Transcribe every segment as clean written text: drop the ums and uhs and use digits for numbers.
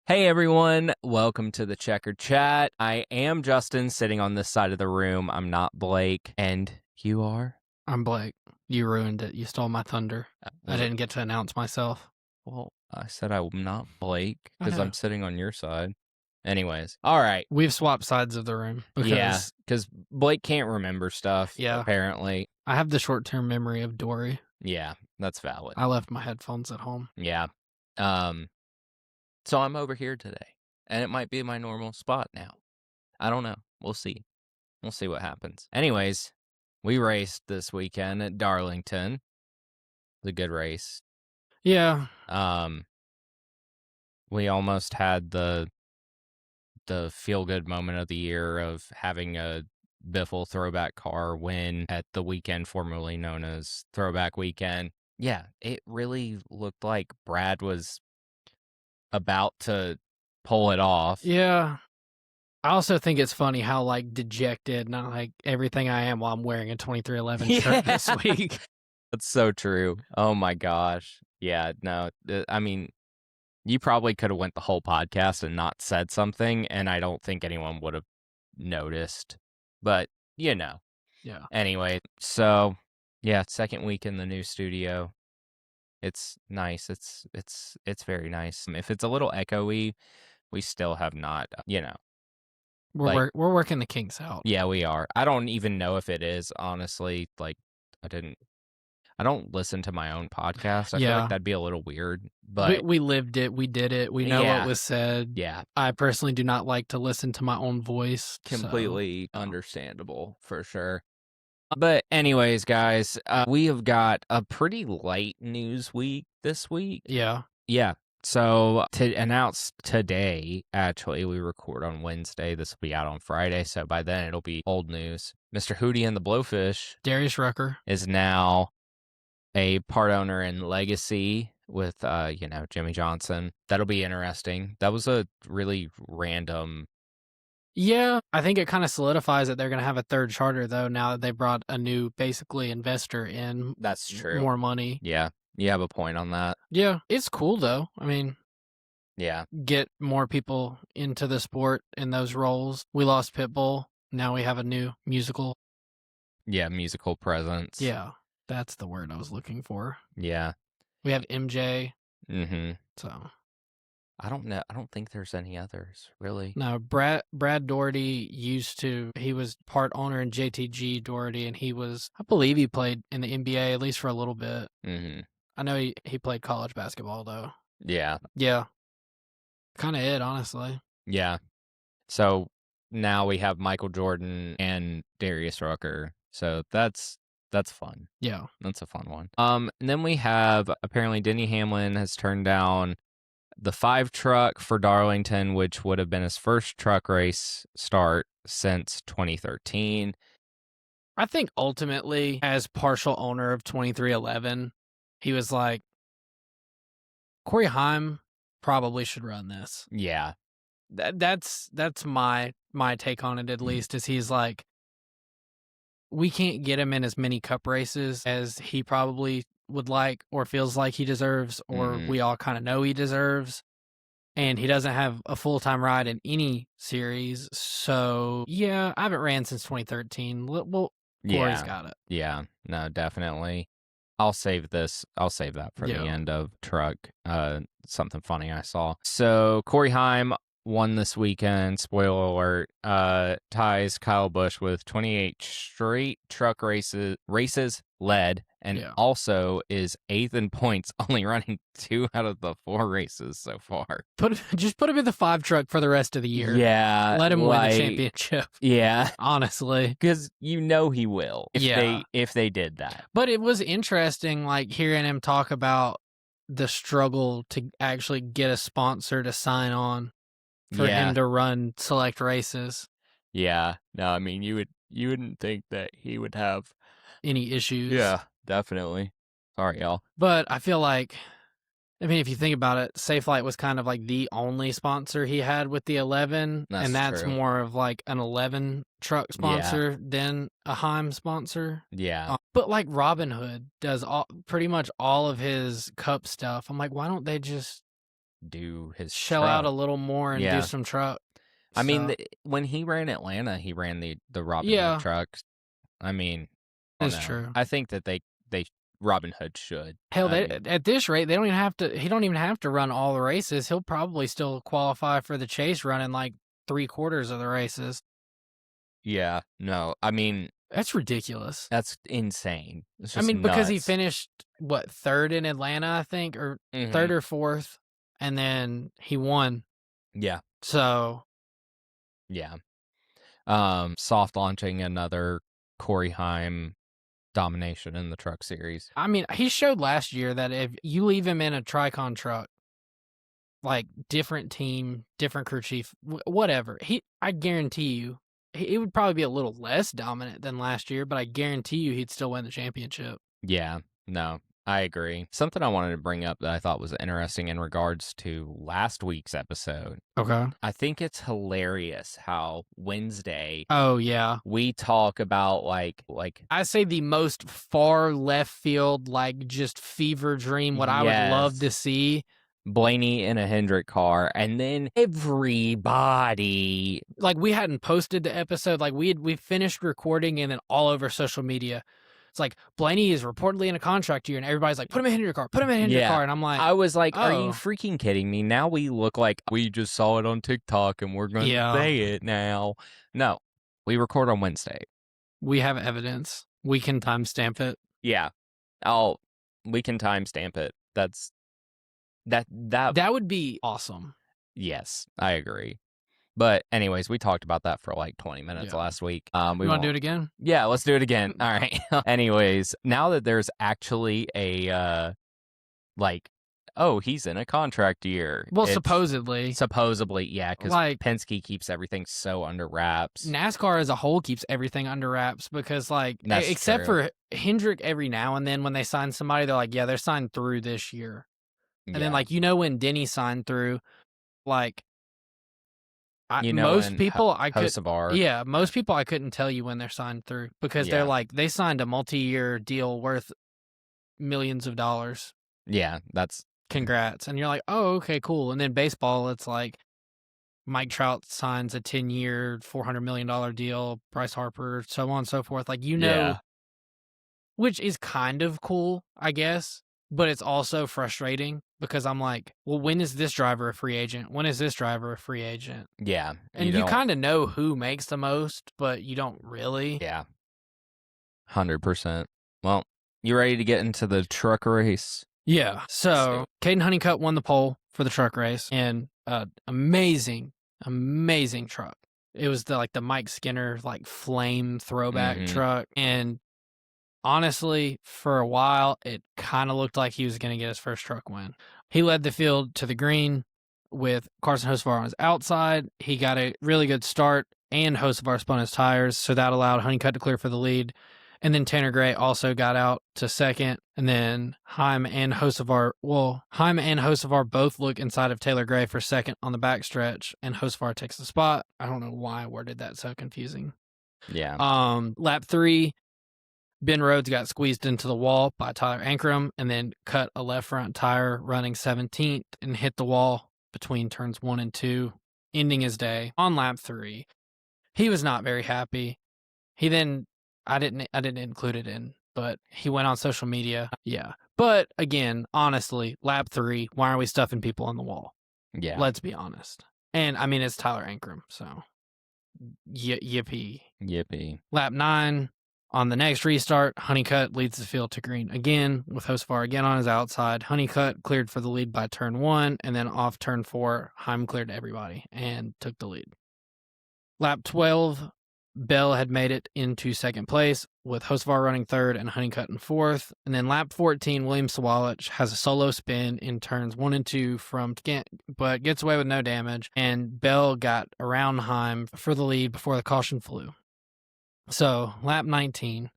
Hey everyone, welcome to the Checkered Chat. I am Justin, sitting on this side of the room. I'm not Blake, and you are? I'm Blake. You ruined it. You stole my thunder. I Was it? didn't get to announce myself. Well, I said I'm not Blake I because know. I'm sitting on your side. Anyways, all right. We've swapped sides of the room Yeah, because, because Blake can't remember stuff, yeah, apparently. I have the short-term memory of Dory. Yeah, that's valid. I left my headphones at home. Yeah. So I'm over here today, and it might be my normal spot now. I don't know. We'll see. We'll see what happens. Anyways, we raced this weekend at Darlington. It was a good race. Yeah. We almost had the feel-good moment of the year of having a Biffle throwback car win at the weekend formerly known as Throwback Weekend. Yeah, it really looked like Brad was about to pull it off. Yeah. I also think it's funny how, dejected, not like everything I am while I'm wearing a 2311 shirt this week. That's so true. Oh my gosh. Yeah, no, I mean, you probably could have went the whole podcast and not said something, and I don't think anyone would have noticed. But, Yeah. Anyway, so yeah, second week in the new studio. It's nice. It's very nice. If it's a little echoey, we still have not, like, We're working the kinks out. yeah, we are. I don't even know if it is, honestly. Like, I don't listen to my own podcast. I feel like Yeah. that'd be a little weird, but We lived it. We did it. We know yeah, what was said. yeah, I personally do not like to listen to my own voice. completely So, understandable for sure. But anyways, guys, we have got a pretty light news week this week. yeah. Yeah. So to announce today, actually, we record on Wednesday. This will be out on Friday. So by then it'll be old news. Mr. Hootie and the Blowfish Darius Rucker. is now a part owner in Legacy with, Jimmy Johnson. That'll be interesting. That was a really random. Yeah, I think it kind of solidifies that they're going to have a third charter, though, now that they brought a new, basically, investor in. That's true. More money. Yeah. You have a point on that. Yeah, it's cool, though. I mean, yeah, get more people into the sport in those roles. We lost Pitbull. Now we have a new musical. Yeah, musical presence. Yeah, that's the word I was looking for. Yeah. We have MJ. Mm-hmm. So I don't know. I don't think there's any others, really. no, Brad Doherty he was part owner in JTG Doherty, and I believe he played in the NBA at least for a little bit. Mm-hmm. I know he played college basketball though. Yeah. Yeah. Kind of it, honestly. Yeah. So now we have Michael Jordan and Darius Rucker. So that's fun. Yeah. That's a fun one. And then we have, apparently Denny Hamlin has turned down the 5 truck for Darlington, which would have been his first truck race start since 2013. I think ultimately, as partial owner of 2311, he was like, Corey Haim probably should run this. Yeah. That's my take on it, at least, is he's like, we can't get him in as many cup races as he probably would like or feels like he deserves, or we all kind of know he deserves. And he doesn't have a full-time ride in any series. So, yeah, I haven't ran since 2013. Well, Corey's got it. Yeah, no, definitely. I'll save that for the end of truck. Something funny I saw. So Corey Haim won this weekend. Spoiler alert. Ties Kyle Busch with 28 straight truck races led, and also is 8th in points, only running 2 out of the 4 races so far. Just put him in the 5 truck for the rest of the year. Yeah, let him win the championship. Yeah, honestly, because he will if they did that. But it was interesting, like hearing him talk about the struggle to actually get a sponsor to sign on for him to run select races. Yeah, no, I mean you wouldn't think that he would have any issues. Yeah, definitely. Sorry, y'all. But I feel like, I mean, if you think about it, Safelite was kind of like the only sponsor he had with the 11, and that's true. more of like an 11 truck sponsor than a Haim sponsor. Yeah. But like Robin Hood does pretty much all of his cup stuff. I'm like, why don't they just do his shell out truck. a little more and do some truck. I mean, stuff. when he ran Atlanta, he ran the Robin Hood Yeah, trucks. I mean, I don't it's know. true. I think that they Robin Hood should. Hell, I they, mean, at this rate, they don't even have to. He don't even have to run all the races. He'll probably still qualify for the chase, running like 3/4 of the races. yeah, no, I mean, That's ridiculous. that's insane. It's I just mean, because he nuts. finished what, third in Atlanta, I think, or third Mhm. or fourth, and then he won. Yeah, So yeah. Soft launching another Corey Heim domination in the truck series. I mean, he showed last year that if you leave him in a Tricon truck, like different team, different crew chief, whatever, I guarantee you, it would probably be a little less dominant than last year, but I guarantee you he'd still win the championship. Yeah, no, I agree. Something I wanted to bring up that I thought was interesting in regards to last week's episode. Okay. I think it's hilarious how Wednesday Oh yeah. we talk about like I say the most far left field, like just fever dream, what I would love to yes, see. Blaney in a Hendrick car, and then everybody, Like we hadn't posted the episode, like we finished recording and then all over social media. It's like Blaney is reportedly in a contract year, and everybody's like, put him in your car, put him in your yeah. car. And I'm like, I was like, are you oh, freaking kidding me? Now we look like we just saw it on TikTok and we're going to yeah, say it now. No, we record on Wednesday. we have evidence. We can timestamp it. Yeah. We can timestamp it. That That would be awesome. yes, I agree. But anyways, we talked about that for like 20 minutes last week. We want to do it again? Yeah, let's do it again. All right. Anyways, now that there's actually a he's in a contract year. Well, supposedly, yeah, because like Penske keeps everything so under wraps. NASCAR as a whole keeps everything under wraps because, like, That's except true. for Hendrick, every now and then when they sign somebody, they're like, yeah, they're signed through this year. And then, like, when Denny signed through, like, most people I could, Hocevar. most people I couldn't tell you when they're signed through because they're like, they signed a multi-year deal worth millions of dollars. Yeah, that's congrats. And you're like, oh, okay, cool. And then baseball, it's like Mike Trout signs a 10-year, $400 million deal, Bryce Harper, so on and so forth. Like, which is kind of cool, I guess, but it's also frustrating because I'm like, well, when is this driver a free agent? When is this driver a free agent? Yeah. And you kind of know who makes the most, but you don't really. Yeah. 100%. Well, you ready to get into the truck race? Yeah. So Caden Honeycutt won the pole for the truck race and amazing truck. It was the Mike Skinner flame throwback truck. And honestly, for a while, it kind of looked like he was going to get his first truck win. He led the field to the green with Carson Hocevar on his outside. He got a really good start and Hocevar spun his tires. So that allowed Honeycutt to clear for the lead. And then Tanner Gray also got out to second. And then Heim and Hocevar both look inside of Taylor Gray for second on the backstretch, and Hocevar takes the spot. I don't know why I worded that so confusing. Yeah. Lap 3, Ben Rhodes got squeezed into the wall by Tyler Ankrum and then cut a left front tire running 17th and hit the wall between turns 1 and 2, ending his day on lap 3. He was not very happy. He then I didn't include it in, but he went on social media. Yeah. But again, honestly, lap 3, why are we stuffing people in the wall? Yeah. Let's be honest. And I mean, it's Tyler Ankrum, so yippee. Lap 9, on the next restart, Honeycutt leads the field to green again with Hocevar again on his outside. Honeycutt cleared for the lead by turn 1, and then off turn 4, Heim cleared everybody and took the lead. Lap 12, Bell had made it into second place with Hocevar running third and Honeycutt in fourth. And then lap 14, William Sawalich has a solo spin in turns 1 and 2 but gets away with no damage. And Bell got around Heim for the lead before the caution flew. So lap 19,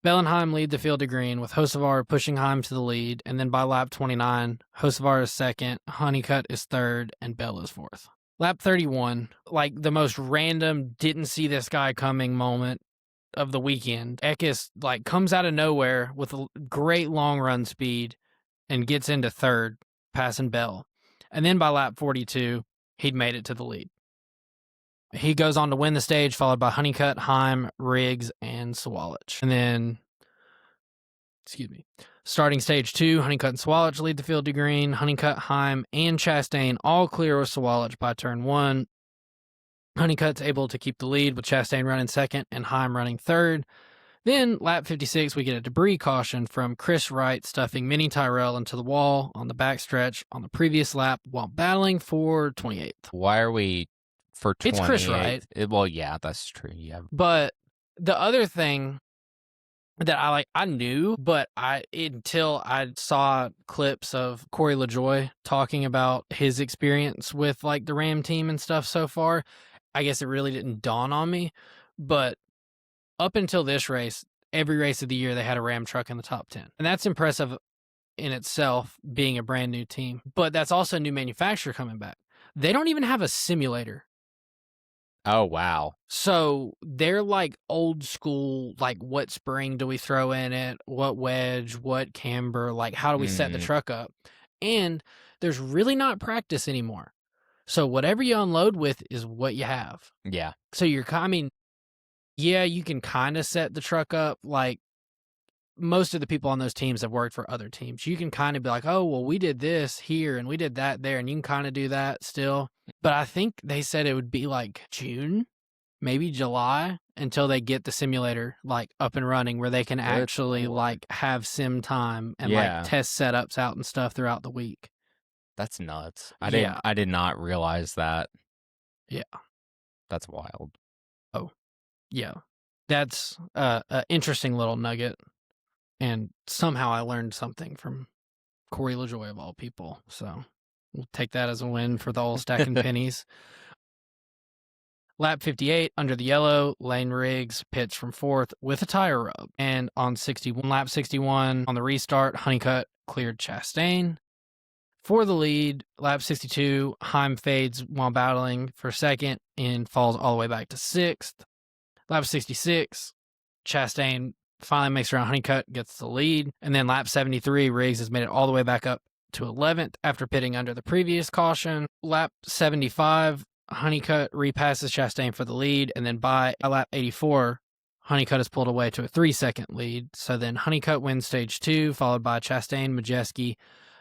Bell and Heim lead the field to green with Hocevar pushing Heim to the lead. And then by lap 29, Hocevar is second, Honeycutt is third, and Bell is fourth. Lap 31, the most random, didn't see this guy coming moment of the weekend. Eckes, comes out of nowhere with a great long run speed and gets into third, passing Bell. And then by lap 42, he'd made it to the lead. He goes on to win the stage, followed by Honeycutt, Heim, Riggs, and Swalich. And then, starting stage 2, Honeycutt and Swalich lead the field to green. Honeycutt, Heim, and Chastain all clear with Swalich by turn 1. Honeycutt's able to keep the lead with Chastain running second and Heim running third. Then, lap 56, we get a debris caution from Chris Wright stuffing Mini Tyrrell into the wall on the backstretch on the previous lap while battling for 28th. Why are we for 28th? It's Chris Wright. Well, yeah, that's true. Yeah. But the other thing that I knew, but until I saw clips of Corey LaJoie talking about his experience with like the Ram team and stuff so far, I guess it really didn't dawn on me. But up until this race, every race of the year, they had a Ram truck in the top 10. And that's impressive in itself, being a brand new team. But that's also a new manufacturer coming back. They don't even have a simulator. Oh, wow. So they're like old school, like what spring do we throw in it? What wedge? What camber? Like how do we set the truck up? And there's really not practice anymore. So whatever you unload with is what you have. Yeah. So you can kind of set the truck up. Like most of the people on those teams have worked for other teams. You can kind of be like, oh, well, we did this here and we did that there. And you can kind of do that still. But I think they said it would be like June, maybe July, until they get the simulator like up and running where they can actually like have sim time and like test setups out and stuff throughout the week. That's nuts. I did not realize that. Yeah. That's wild. Oh, yeah. That's an interesting little nugget. And somehow I learned something from Corey LaJoie of all people. So we'll take that as a win for the old stacking pennies. Lap 58, under the yellow, Lane Riggs pits from 4th with a tire rub. And on lap 61, on the restart, Honeycutt cleared Chastain. For the lead, lap 62, Heim fades while battling for 2nd and falls all the way back to 6th. Lap 66, Chastain finally makes around Honeycutt, gets the lead. And then lap 73, Riggs has made it all the way back up to 11th after pitting under the previous caution. Lap 75, Honeycutt repasses Chastain for the lead. And then by lap 84, Honeycutt is pulled away to a 3-second lead. So then Honeycutt wins stage 2, followed by Chastain, Majeski,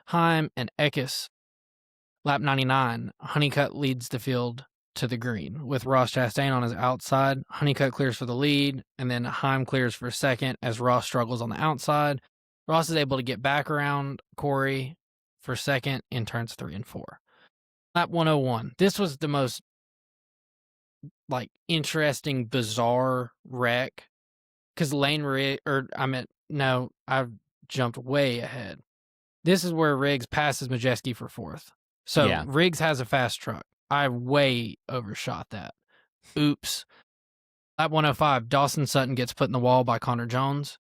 Heim, and Eckes. Lap 99, Honeycutt leads the field to the green with Ross Chastain on his outside. Honeycutt clears for the lead, and then Heim clears for 2nd as Ross struggles on the outside. Ross is able to get back around Corey for 2nd in turns 3 and 4. Lap 101. This was the most like interesting, bizarre wreck because I've jumped way ahead. This is where Riggs passes Majeski for 4th. So Riggs has a fast truck. I way overshot that. Oops. Lap 105, Dawson Sutton gets put in the wall by Connor Jones.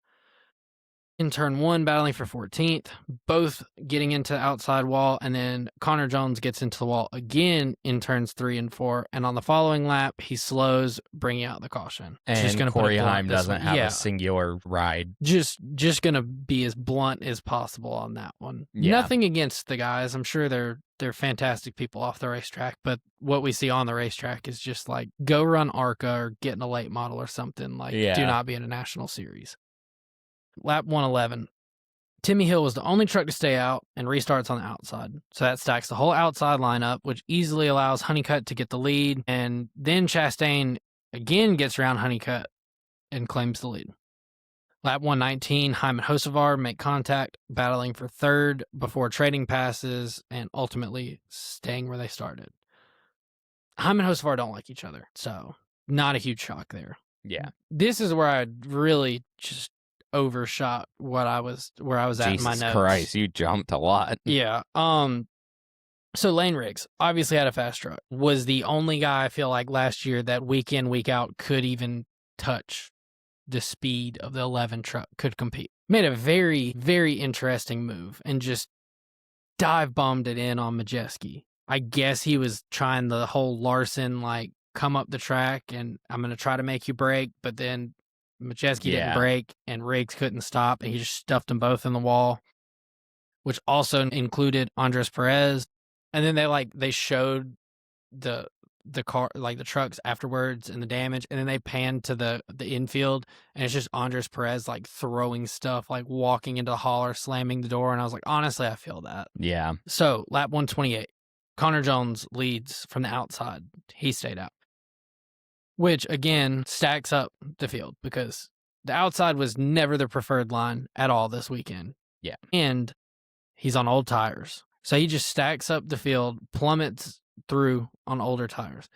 In turn 1, battling for 14th, both getting into outside wall, and then Connor Jones gets into the wall again in turns 3 and 4, and on the following lap, he slows, bringing out the caution. And Corey Heim doesn't have a singular ride. Just going to be as blunt as possible on that one. Yeah. Nothing against the guys. I'm sure they're fantastic people off the racetrack, but what we see on the racetrack is just like, go run ARCA or get in a late model or something. Like, do not be in a national series. Lap 111. Timmy Hill was the only truck to stay out and restarts on the outside. So that stacks the whole outside lineup, which easily allows Honeycutt to get the lead. And then Chastain again gets around Honeycutt and claims the lead. Lap 119, Heim and Hocevar make contact, battling for 3rd before trading passes and ultimately staying where they started. Heim and Hocevar don't like each other, so not a huge shock there. Yeah. This is where I really just overshot where I was at in my notes. Jesus Christ, you jumped a lot. Yeah. So Lane Riggs obviously had a fast truck. Was the only guy I feel like last year that week in, week out could even touch the speed of the 11 truck, could compete. Made a very, very interesting move and just dive bombed it in on Majeski. I guess he was trying the whole Larson, like, come up the track and I'm going to try to make you break, but then Majeski didn't break and Riggs couldn't stop and he just stuffed them both in the wall, which also included Andres Perez. And then they showed the car, like the trucks afterwards and the damage, and then they panned to the infield, and it's just Andres Perez like throwing stuff, like walking into the hauler, slamming the door, and I was like, honestly, I feel that. Yeah. So lap 128, Connor Jones leads from the outside. He stayed out, which again stacks up the field because the outside was never the preferred line at all this weekend. Yeah. And he's on old tires. So he just stacks up the field, plummets through on older tires,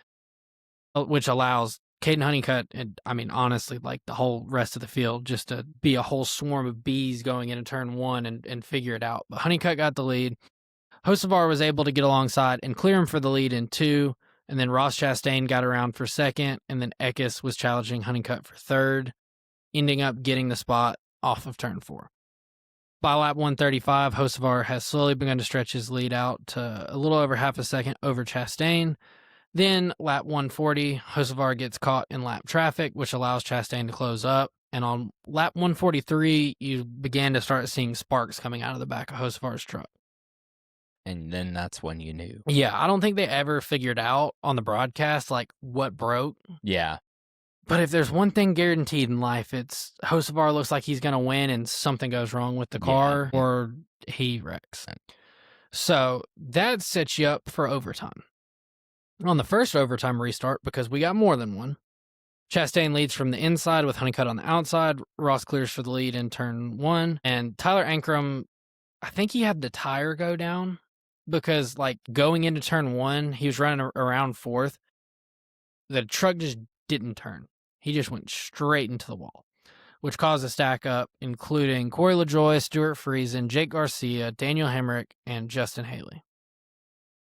which allows Caden Honeycutt and, I mean, honestly, like the whole rest of the field just to be a whole swarm of bees going into turn one and figure it out. But Honeycutt got the lead. Hocevar was able to get alongside and clear him for the lead in 2, and then Ross Chastain got around for 2nd, and then Eckes was challenging Honeycutt for 3rd, ending up getting the spot off of turn 4. By lap 135, Hocevar has slowly begun to stretch his lead out to a little over half a second over Chastain. Then, lap 140, Hocevar gets caught in lap traffic, which allows Chastain to close up. And on lap 143, you began to start seeing sparks coming out of the back of Hocevar's truck. And then that's when you knew. Yeah, I don't think they ever figured out on the broadcast, like, what broke. Yeah. But if there's one thing guaranteed in life, it's Hocevar looks like he's going to win and something goes wrong with the car or he wrecks. So that sets you up for overtime. On the first overtime restart, because we got more than one, Chastain leads from the inside with Honeycutt on the outside. Ross clears for the lead in turn 1. And Tyler Ankrum, I think he had the tire go down because, like, going into turn 1, he was running around 4th. The truck just didn't turn. He just went straight into the wall, which caused a stack up, including Corey LaJoie, Stuart Friesen, Jake Garcia, Daniel Hemrick, and Justin Haley.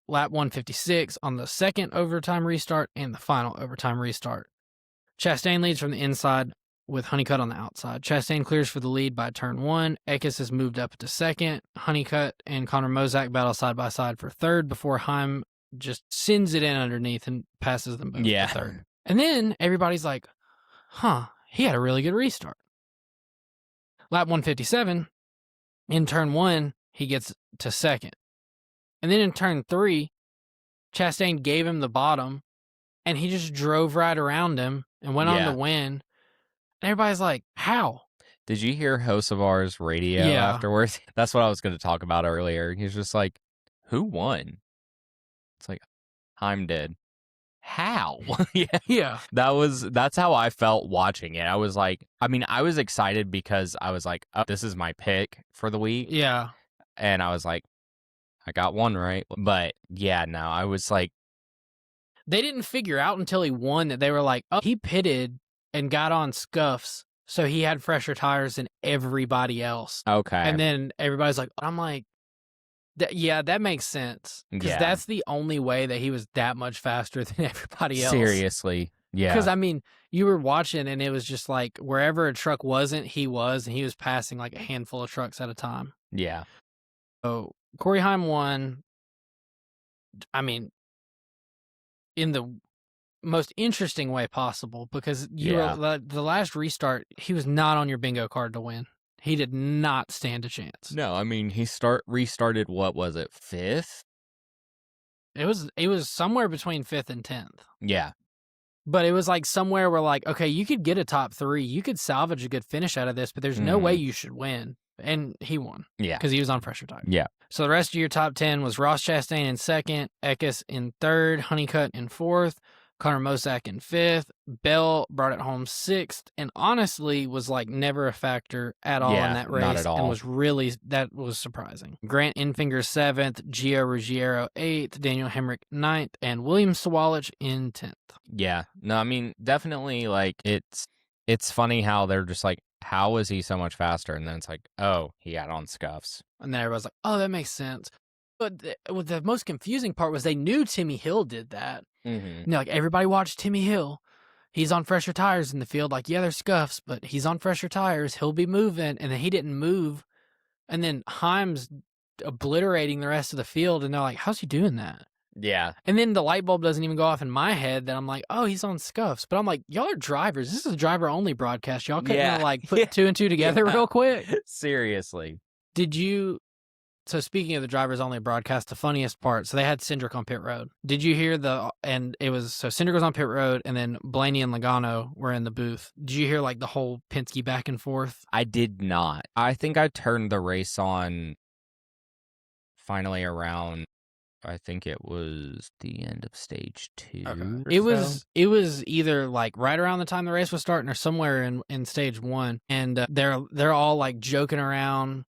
Lap 156 on the second overtime restart and the final overtime restart. Chastain leads from the inside with Honeycutt on the outside. Chastain clears for the lead by turn 1. Eckes has moved up to 2nd. Honeycutt and Connor Mozak battle side by side for 3rd before Heim just sends it in underneath and passes them both to 3rd. And then everybody's like, he had a really good restart. Lap 157, in turn 1, he gets to 2nd. And then in turn 3, Chastain gave him the bottom, and he just drove right around him and went on to win. And everybody's like, how? Did you hear Hocevar's radio afterwards? That's what I was going to talk about earlier. He's just like, who won? It's like, Heim did. How? Yeah. That's how I felt watching it. I was like, I mean, I was excited because I was like, oh, this is my pick for the week. Yeah. And I was like, I got one right. But yeah, no, I was like, they didn't figure out until he won that they were like, oh, he pitted and got on scuffs, so he had fresher tires than everybody else. Okay. And then everybody's like, I'm like, that makes sense. Because that's the only way that he was that much faster than everybody else. Seriously. Yeah. Because, I mean, you were watching and it was just like wherever a truck wasn't, he was, and he was passing like a handful of trucks at a time. Yeah. So Corey Heim won, I mean, in the most interesting way possible, because the last restart, he was not on your bingo card to win. He did not stand a chance. No, I mean, he restarted, what was it, 5th? It was somewhere between 5th and 10th. Yeah. But it was like somewhere where, like, okay, you could get a top 3. You could salvage a good finish out of this, but there's no way you should win. And he won. Yeah. Because he was on fresher tires. Yeah. So the rest of your top 10 was Ross Chastain in 2nd, Eckes in 3rd, Honeycutt in 4th, Connor Mozak in 5th, Bell brought it home 6th, and honestly was like never a factor at all in that race. Not at all. And that was surprising. Grant Enfinger 7th, Gio Ruggiero 8th, Daniel Hemrick 9th, and William Sawalich in 10th. Yeah. No, I mean, definitely, like, it's funny how they're just like, how is he so much faster? And then it's like, oh, he had on scuffs. And then everybody's like, oh, that makes sense. But the most confusing part was they knew Timmy Hill did that. Mm-hmm. Like, everybody watched Timmy Hill. He's on fresher tires in the field. Like, yeah, there's scuffs, but he's on fresher tires. He'll be moving. And then he didn't move. And then Heim's obliterating the rest of the field. And they're like, how's he doing that? Yeah. And then the light bulb doesn't even go off in my head that I'm like, oh, he's on scuffs. But I'm like, y'all are drivers. This is a driver-only broadcast. Y'all couldn't like put 2 and 2 together real quick? Seriously. Did you So speaking of the drivers only broadcast, the funniest part, so they had Cindric on pit road. Did you hear Cindric was on pit road, and then Blaney and Logano were in the booth. Did you hear like the whole Penske back and forth? I did not. I think I turned the race on finally around, I think it was the end of stage 2. Okay. It was either like right around the time the race was starting or somewhere in stage 1, and they're all like joking around.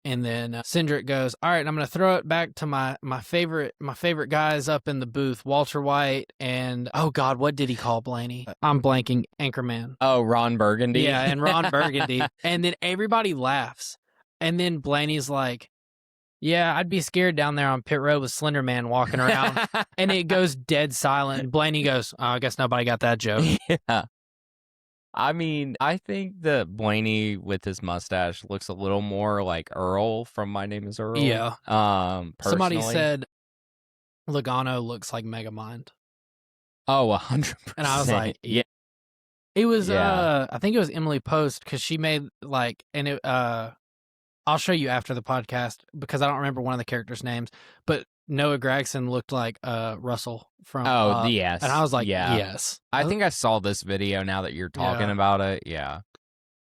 And then Cindric goes, all right, I'm going to throw it back to my favorite guys up in the booth, Walter White and, oh, God, what did he call Blaney? I'm blanking. Anchorman. Oh, Ron Burgundy. Yeah, and Ron Burgundy. And then everybody laughs. And then Blaney's like, yeah, I'd be scared down there on pit road with Slender Man walking around. And it goes dead silent. And Blaney goes, oh, I guess nobody got that joke. Yeah. I mean, I think that Blaney with his mustache looks a little more like Earl from My Name is Earl. Yeah. Personally. Somebody said Logano looks like Megamind. Oh, 100%. And I was like, yeah. It was, I think it was Emily Post, because she made like, and it, I'll show you after the podcast because I don't remember one of the characters' names, but Noah Gragson looked like Russell from yes. And I was like, yeah. yes. I think I saw this video now that you're talking about it. Yeah.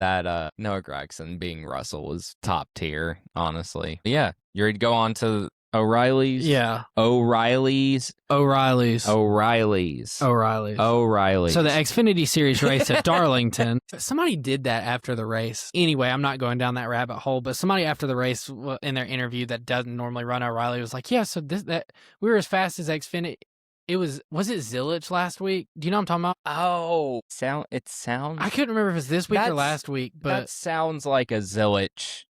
That Noah Gragson being Russell was top tier, honestly. Yeah. You ready to go on to O'Reilly's? Yeah. O'Reilly's. So the Xfinity Series race at Darlington. Somebody did that after the race. Anyway, I'm not going down that rabbit hole, but somebody after the race in their interview that doesn't normally run O'Reilly was like, yeah, so we were as fast as Xfinity. Was it Zilich last week? Do you know what I'm talking about? Oh, it sounds. I couldn't remember if it was this week or last week, but that sounds like a Zilich.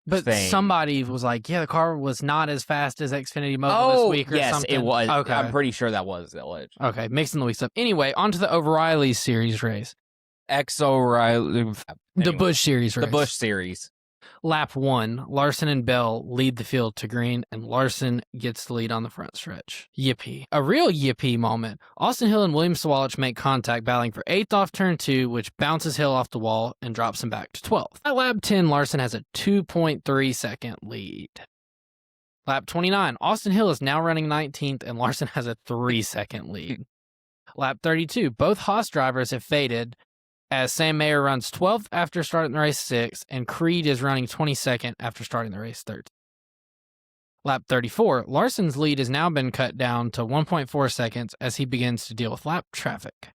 But thing. Somebody was like, yeah, the car was not as fast as Xfinity Mobile this week or something. Yes, it was. Okay. I'm pretty sure that was Zilich. Okay, mixing the weeks up. Anyway, on to the O'Reilly Series race. O'Reilly. The Busch Series race. The Busch Series. Lap 1, Larson and Bell lead the field to green, and Larson gets the lead on the front stretch. Yippee. A real yippee moment. Austin Hill and William Sawalich make contact, battling for 8th off turn 2, which bounces Hill off the wall and drops him back to 12th. At lap 10, Larson has a 2.3 second lead. Lap 29, Austin Hill is now running 19th, and Larson has a 3 second lead. Lap 32, both Haas drivers have faded, as Sam Mayer runs 12th after starting the race 6th, and Creed is running 22nd after starting the race 3rd. Lap 34, Larson's lead has now been cut down to 1.4 seconds as he begins to deal with lap traffic.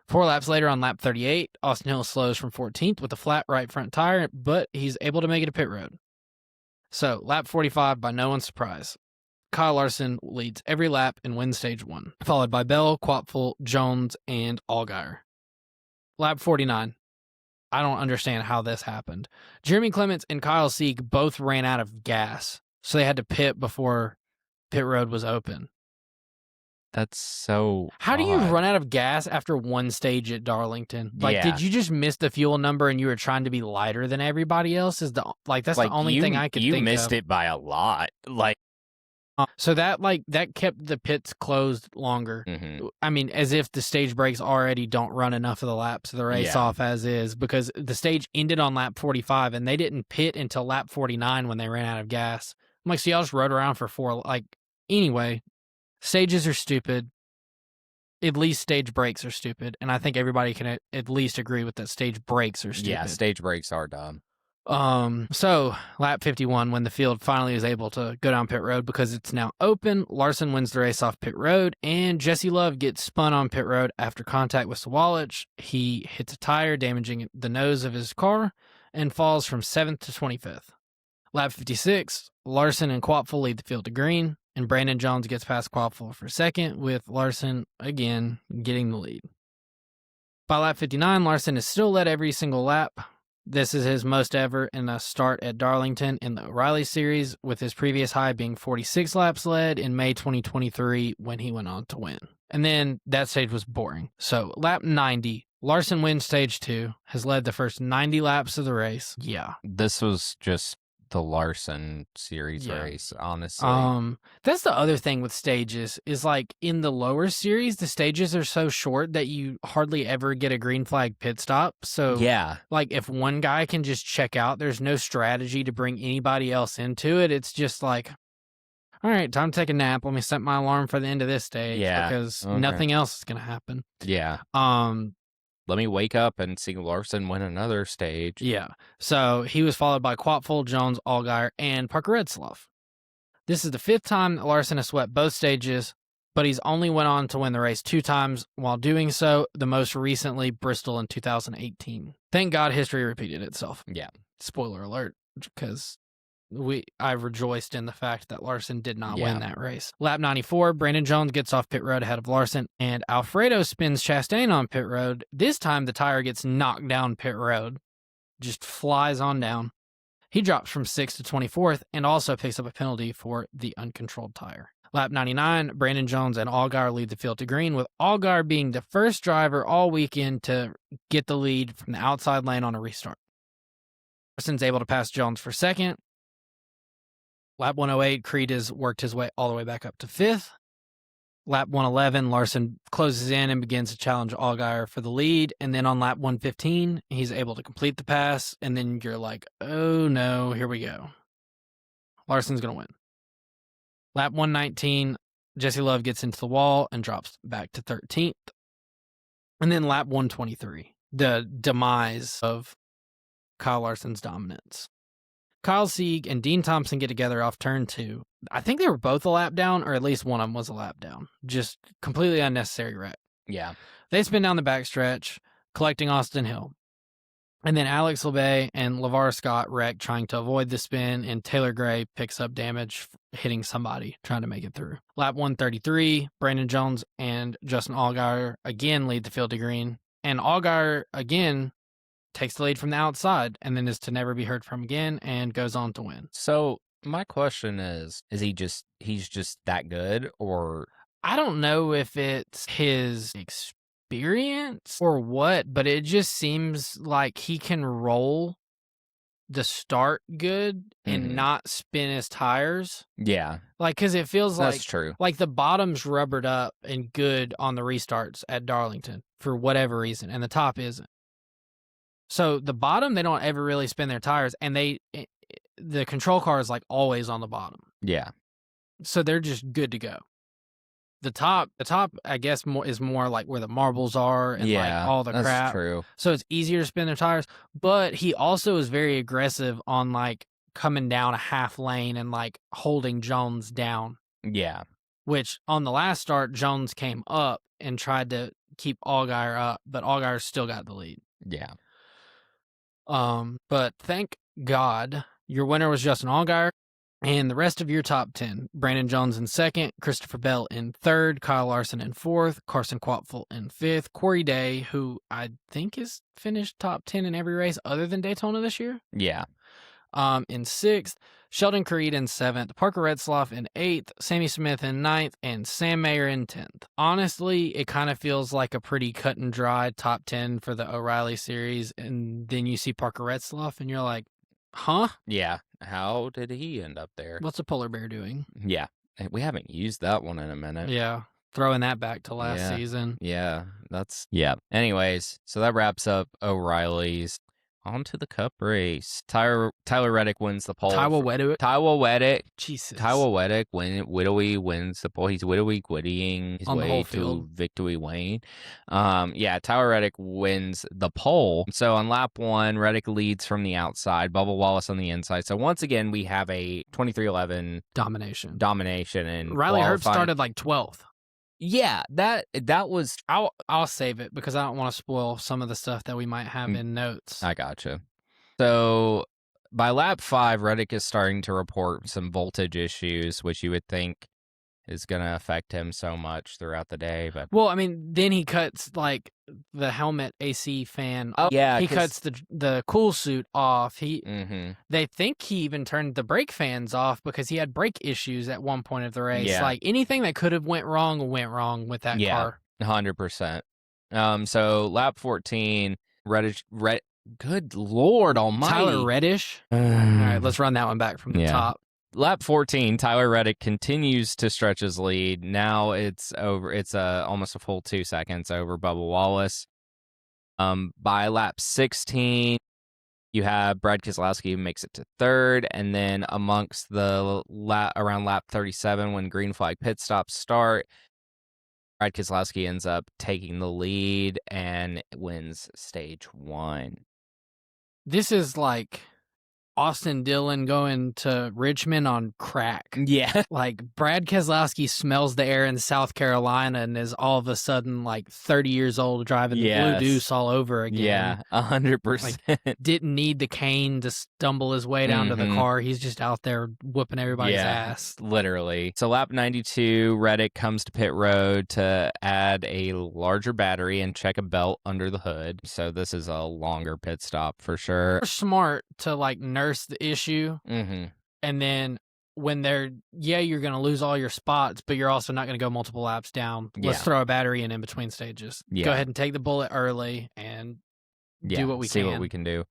4 laps later on lap 38, Austin Hill slows from 14th with a flat right front tire, but he's able to make it to pit road. So, lap 45, by no one's surprise, Kyle Larson leads every lap and wins stage 1, followed by Bell, Quapfel, Jones, and Allgaier. Lap 49. I don't understand how this happened. Jeremy Clements and Kyle Sieg both ran out of gas, so they had to pit before pit road was open. That's so How do you run out of gas after one stage at Darlington? Like, did you just miss the fuel number and you were trying to be lighter than everybody else? That's the only thing I could think of. You missed it by a lot. So that kept the pits closed longer. Mm-hmm. I mean, as if the stage brakes already don't run enough of the laps of the race off as is, because the stage ended on lap 45 and they didn't pit until lap 49 when they ran out of gas. I'm like, so y'all just rode around for 4. Anyway, stages are stupid. At least stage brakes are stupid. And I think everybody can at least agree with that stage brakes are stupid. Yeah, stage brakes are dumb. So lap 51, when the field finally is able to go down pit road because it's now open, Larson wins the race off pit road, and Jesse Love gets spun on pit road after contact with Sawalich. He hits a tire, damaging the nose of his car, and falls from 7th to 25th. Lap 56, Larson and Quapfel lead the field to green, and Brandon Jones gets past Quapfel for second, with Larson again getting the lead. By lap 59, Larson has still led every single lap. This is his most ever in a start at Darlington in the O'Reilly Series, with his previous high being 46 laps led in May 2023 when he went on to win. And then that stage was boring. So lap 90, Larson wins stage 2, has led the first 90 laps of the race. Yeah. This was just the Larson series race, honestly. That's the other thing with stages is like in the lower series, the stages are so short that you hardly ever get a green flag pit stop. So yeah, like if one guy can just check out, there's no strategy to bring anybody else into it. It's just like, all right, time to take a nap. Let me set my alarm for the end of this stage because nothing else is going to happen. Yeah. Let me wake up and see Larson win another stage. Yeah. So he was followed by Quatfull, Jones, Allgaier, and Parker Redsloff. This is the 5th time that Larson has swept both stages, but he's only went on to win the race 2 times while doing so, the most recently Bristol in 2018. Thank God history repeated itself. Yeah. Spoiler alert, because I rejoiced in the fact that Larson did not win that race. Lap 94, Brandon Jones gets off pit road ahead of Larson, and Alfredo spins Chastain on pit road. This time the tire gets knocked down pit road, just flies on down. He drops from 6th to 24th and also picks up a penalty for the uncontrolled tire. Lap 99, Brandon Jones and Allgaier lead the field to green, with Allgaier being the first driver all weekend to get the lead from the outside lane on a restart. Larson's able to pass Jones for 2nd. Lap 108, Creed has worked his way all the way back up to 5th. Lap 111, Larson closes in and begins to challenge Allgaier for the lead. And then on lap 115, he's able to complete the pass. And then you're like, oh no, here we go. Larson's going to win. Lap 119, Jesse Love gets into the wall and drops back to 13th. And then lap 123, the demise of Kyle Larson's dominance. Kyle Sieg and Dean Thompson get together off turn 2. I think they were both a lap down, or at least one of them was a lap down. Just completely unnecessary wreck. Yeah. They spin down the backstretch, collecting Austin Hill. And then Alex LeBay and LeVar Scott wreck trying to avoid the spin, and Taylor Gray picks up damage hitting somebody trying to make it through. Lap 133, Brandon Jones and Justin Allgaier again lead the field to green. And Allgaier again takes the lead from the outside and then is to never be heard from again and goes on to win. So my question is he's just that good, or? I don't know if it's his experience or what, but it just seems like he can roll the start good and not spin his tires. Yeah. Like, because it feels that's true. Like the bottom's rubbered up and good on the restarts at Darlington for whatever reason, and the top isn't. So the bottom, they don't ever really spin their tires, and the control car is like always on the bottom. Yeah. So they're just good to go. The top, I guess, is more like where the marbles are and like all the crap. That's true. So it's easier to spin their tires. But he also is very aggressive on like coming down a half lane and like holding Jones down. Yeah. Which on the last start, Jones came up and tried to keep Allgaier up, but Allgaier still got the lead. Yeah. But thank God your winner was Justin Allgaier, and the rest of your top 10, Brandon Jones in 2nd, Christopher Bell in 3rd, Kyle Larson in 4th, Carson Quatfull in 5th, Corey Day, who I think has finished top 10 in every race other than Daytona this year. Yeah. In 6th, Sheldon Creed in 7th, Parker Redsloff in 8th, Sammy Smith in 9th, and Sam Mayer in 10th. Honestly, it kind of feels like a pretty cut and dry top 10 for the O'Reilly series, and then you see Parker Redsloff, and you're like, huh? Yeah. How did he end up there? What's a polar bear doing? Yeah. We haven't used that one in a minute. Yeah. Throwing that back to last season. Yeah. Anyways, so that wraps up O'Reilly's. On to the Cup race. Tyler Reddick wins the pole. Taiwo Weddick. Jesus. Taiwo Weddick wins the pole. He's whittling his on way to victory lane. Tyler Reddick wins the pole. So on lap 1, Reddick leads from the outside. Bubba Wallace on the inside. So once again, we have a 23-11 domination. And Riley Herbst started like 12th. Yeah, that was. I'll save it because I don't want to spoil some of the stuff that we might have in notes. I gotcha. So by lap 5, Reddick is starting to report some voltage issues, which you would think is going to affect him so much throughout the day. But well, I mean, then he cuts like the helmet AC fan. He cuts the cool suit off. They think he even turned the brake fans off because he had brake issues at one point of the race. Yeah. Like anything that could have went wrong with that car. 100%. So lap 14, Good Lord almighty. Tyler Reddish. All right, let's run that one back from the top. Lap 14, Tyler Reddick continues to stretch his lead. Now it's over. It's almost a full 2 seconds over Bubba Wallace. By lap 16, you have Brad Keselowski who makes it to third, and then amongst the around lap 37, when green flag pit stops start, Brad Keselowski ends up taking the lead and wins stage 1. This is like Austin Dillon going to Richmond on crack. Yeah. Like, Brad Keselowski smells the air in South Carolina and is all of a sudden, like, 30 years old driving the Blue Deuce all over again. Yeah, 100%. Like, didn't need the cane to stumble his way down to the car. He's just out there whooping everybody's ass. Literally. So lap 92, Reddick comes to pit road to add a larger battery and check a belt under the hood. So this is a longer pit stop for sure. They're smart to, like, nurse the issue, and then when you're going to lose all your spots, but you're also not going to go multiple laps down. Let's throw a battery in between stages. Go ahead and take the bullet early and do what we see can. what we can do.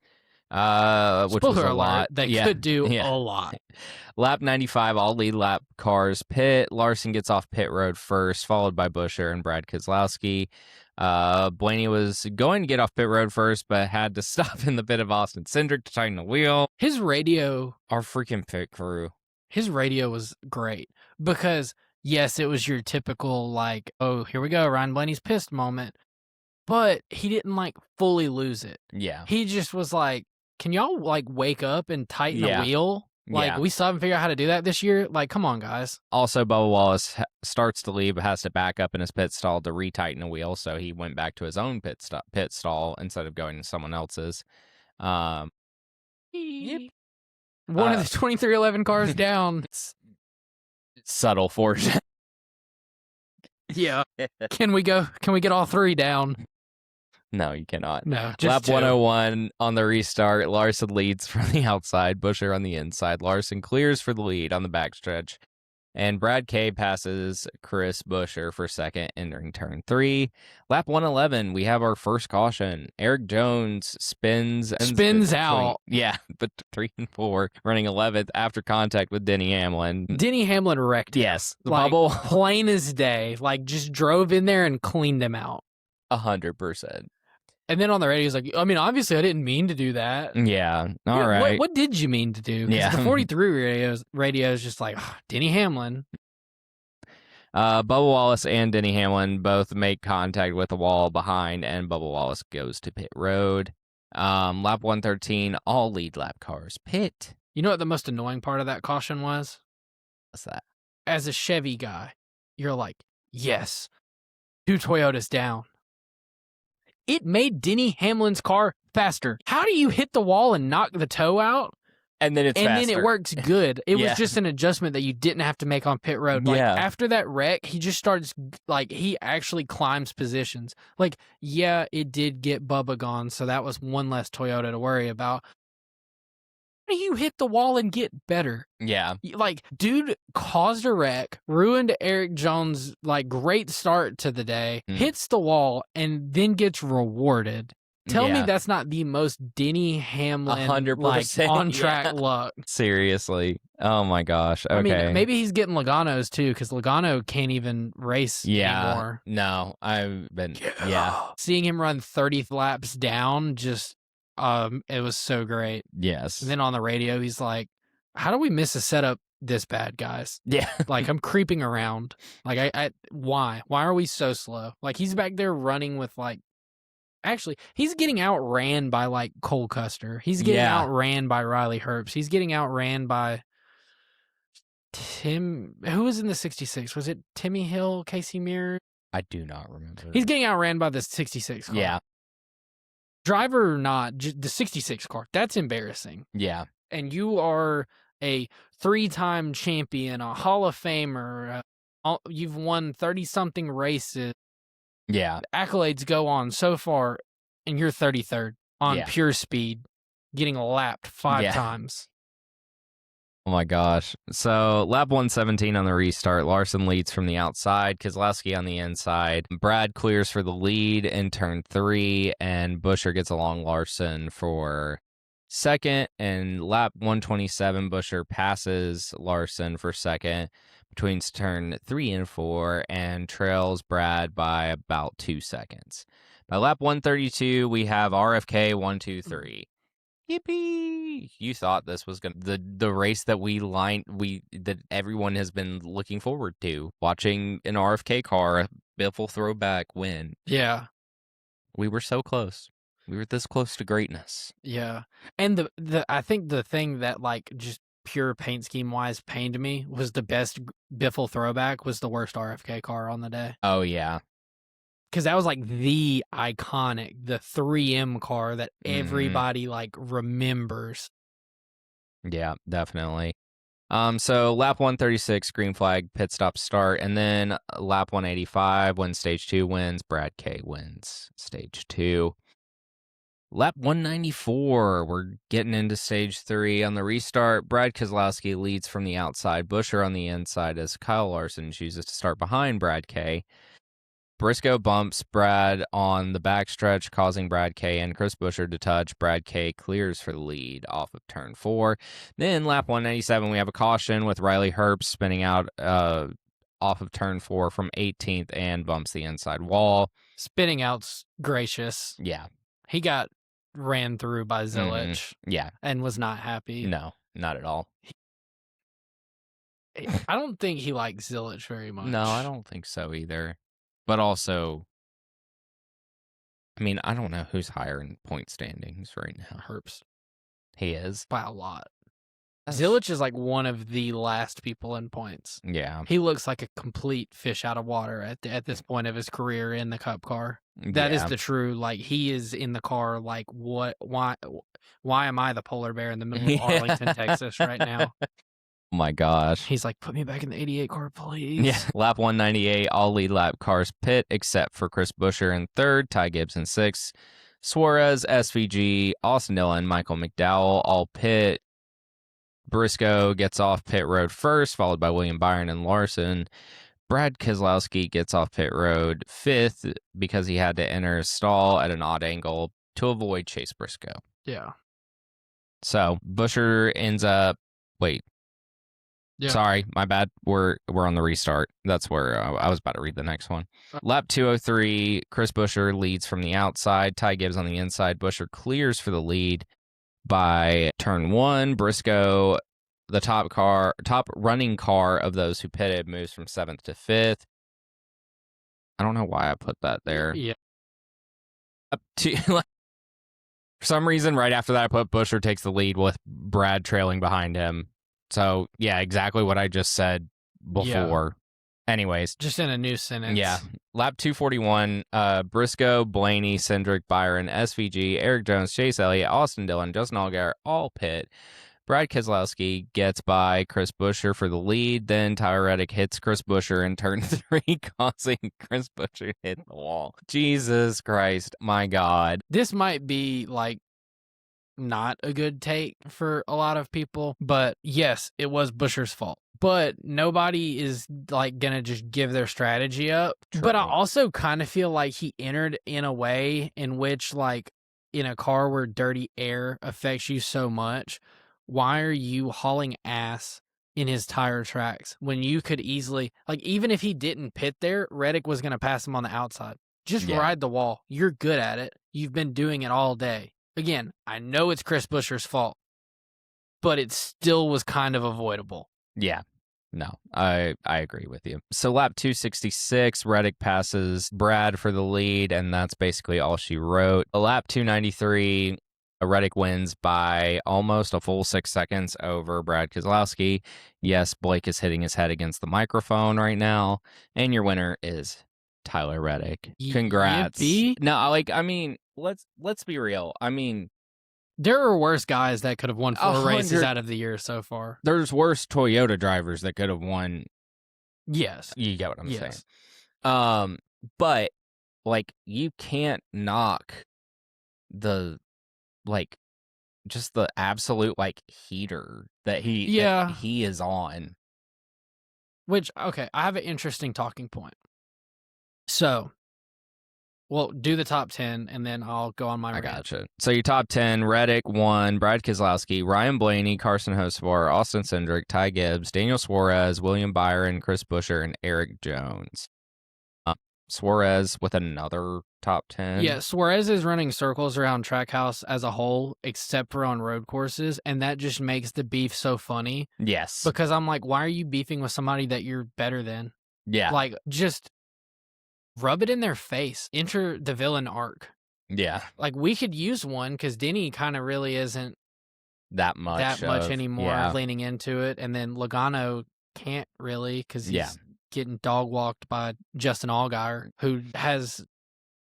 Which was a lot. They could do a lot. Lap 95, all lead lap cars pit. Larson gets off pit road first, followed by Buescher and Brad Keselowski. Blaney was going to get off pit road first, but had to stop in the pit of Austin Cindric to tighten the wheel. His radio, our freaking pit crew, his radio was great because, yes, it was your typical, like, oh, here we go, Ryan Blaney's pissed moment, but he didn't, like, fully lose it. Yeah. He just was like, can y'all, like, wake up and tighten the wheel? Like, we still haven't figured out how to do that this year. Like, come on, guys. Also, Bubba Wallace starts to leave, but has to back up in his pit stall to retighten the wheel. So he went back to his own pit stall instead of going to someone else's. One of the 2311 cars down. Subtle force. Yeah. Can we get all three down? No, you cannot. No, just Lap two. 101 on the restart. Larson leads from the outside. Buescher on the inside. Larson clears for the lead on the backstretch. And Brad K passes Chris Buescher for second, entering turn 3. Lap 111, we have our first caution. Eric Jones spins out. Yeah, but 3 and 4, running 11th after contact with Denny Hamlin. Denny Hamlin wrecked him. Yes, the like, bubble. Plain as day. Like, just drove in there and cleaned him out. 100%. And then on the radio, he's like, I mean, obviously, I didn't mean to do that. Yeah, all right. What did you mean to do? Yeah. The 43 radio is just like, oh, Denny Hamlin. Bubba Wallace and Denny Hamlin both make contact with the wall behind, and Bubba Wallace goes to pit road. Lap 113, all lead lap cars pit. You know what the most annoying part of that caution was? What's that? As a Chevy guy, you're like, yes, 2 Toyotas down. It made Denny Hamlin's car faster. How do you hit the wall and knock the toe out? And then it's faster. Then it works good. It was just an adjustment that you didn't have to make on pit road. Like, after that wreck, he just starts, like, he actually climbs positions. Like, yeah, it did get Bubba gone, so that was one less Toyota to worry about. How do you hit the wall and get better? Yeah. Like, dude caused a wreck, ruined Eric Jones' like great start to the day, hits the wall, and then gets rewarded. Tell me that's not the most Denny Hamlin 100% like, on-track luck. Seriously. Oh, my gosh. Okay. I mean, maybe he's getting Logano's, too, because Logano can't even race anymore. No, I've been, Seeing him run 30 laps down, just, it was so great. Yes. And then on the radio, he's like, how do we miss a setup this bad, guys? Yeah. Like, I'm creeping around. Like, why? Why are we so slow? Like, he's back there running with, like, actually, he's getting outran by, like, Cole Custer. He's getting outran by Riley Herbst. He's getting outran by Tim. Who was in the 66? Was it Timmy Hill, Casey Mears? I do not remember. He's getting outran by the 66 car. Yeah. Driver or not, the 66 car. That's embarrassing. Yeah. And you are a 3-time champion, a Hall of Famer. You've won 30-something races. Yeah. Accolades go on so far, and you're 33rd on pure speed, getting lapped 5 times. Oh my gosh. So lap 117 on the restart. Larson leads from the outside. Keselowski on the inside. Brad clears for the lead in turn 3, and Buescher gets along Larson for second. And lap 127, Buescher passes Larson for second between turn 3 and 4 and trails Brad by about 2 seconds. By lap 132, we have RFK 1-2-3. Yippee! You thought this was the race that that everyone has been looking forward to, watching an RFK car, a Biffle throwback win. Yeah. We were so close. We were this close to greatness. Yeah. And I think the thing that like just pure paint scheme wise pained me was the best Biffle throwback was the worst RFK car on the day. Oh yeah. Because that was like the iconic, the 3M car that everybody like remembers. Yeah, definitely. So lap 136, green flag, pit stop start, and then lap 185, when stage 2 wins, Brad K wins stage 2. Lap 194, we're getting into stage 3 on the restart. Brad Keselowski leads from the outside, Buescher on the inside as Kyle Larson chooses to start behind Brad K. Briscoe bumps Brad on the backstretch, causing Brad K and Chris Buescher to touch. Brad K clears for the lead off of turn 4. Then lap 197, we have a caution with Riley Herbst spinning out off of turn 4 from 18th and bumps the inside wall. Spinning out's gracious. Yeah. He got ran through by Zilich. Yeah. And was not happy. No, not at all. I don't think he likes Zilich very much. No, I don't think so either. But also, I mean, I don't know who's higher in point standings right now. Herbst. He is. By a lot. Zilich is like one of the last people in points. Yeah. He looks like a complete fish out of water at this point of his career in the Cup car. That is the true, like, he is in the car like, why am I the polar bear in the middle of Arlington, Texas right now? Oh my gosh. He's like, put me back in the 88 car, please. Yeah. Lap 198, all lead lap cars pit except for Chris Buescher in 3rd, Ty Gibbs in 6th, Suarez, SVG, Austin Dillon, Michael McDowell all pit. Briscoe gets off pit road first, followed by William Byron and Larson. Brad Keselowski gets off pit road 5th because he had to enter a stall at an odd angle to avoid Chase Briscoe. Yeah. So Buescher ends up. Wait. Yeah. Sorry, my bad. We're on the restart. That's where I was about to read the next one. Lap 203, Chris Buescher leads from the outside. Ty Gibbs on the inside. Buescher clears for the lead by turn 1. Briscoe, the top running car of those who pitted, moves from 7th to 5th. I don't know why I put that there. Yeah. For some reason, right after that, I put Buescher takes the lead with Brad trailing behind him. So, yeah, exactly what I just said before. Yeah. Anyways. Just in a new sentence. Yeah. Lap 241, Briscoe, Blaney, Cindric, Byron, SVG, Eric Jones, Chase Elliott, Austin Dillon, Justin Allgaier, all pit. Brad Keselowski gets by Chris Buescher for the lead. Then Tyler Reddick hits Chris Buescher in turn 3, causing Chris Buescher to hit the wall. Jesus Christ. My God. This might be like not a good take for a lot of people, but yes, it was Buescher's fault. But nobody is like gonna just give their strategy up. True. But I also kind of feel like he entered in a way in which, like, in a car where dirty air affects you so much, why are you hauling ass in his tire tracks when you could easily, like, even if he didn't pit there, Reddick was gonna pass him on the outside. Just ride the wall. You're good at it. You've been doing it all day. Again, I know it's Chris Buescher's fault, but it still was kind of avoidable. Yeah. No, I agree with you. So lap 266, Reddick passes Brad for the lead, and that's basically all she wrote. Lap 293, Reddick wins by almost a full 6 seconds over Brad Keselowski. Yes, Blake is hitting his head against the microphone right now, and your winner is Tyler Reddick. Congrats. Yippee. No, like, I mean, let's be real. I mean, there are worse guys that could have won 4 races out of the year so far. There's worse Toyota drivers that could have won. Yes. You get what I'm saying. But, like, you can't knock the, like, just the absolute like heater that Yeah. he is on. Which, okay, I have an interesting talking point. So, well, do the top 10, and then I'll go on my I rant. gotcha. So your top 10, Reddick 1, Brad Keselowski, Ryan Blaney, Carson Hocevar, Austin Cindric, Ty Gibbs, Daniel Suarez, William Byron, Chris Buescher, and Eric Jones. Suarez with another top 10. Yeah, Suarez is running circles around Trackhouse as a whole, except for on road courses, and that just makes the beef so funny. Yes. Because I'm like, why are you beefing with somebody that you're better than? Yeah. Like, just rub it in their face. Enter the villain arc. Yeah. Like, we could use one because Denny kind of really isn't that much anymore, leaning into it. And then Logano can't really because he's getting dog walked by Justin Allgaier, who has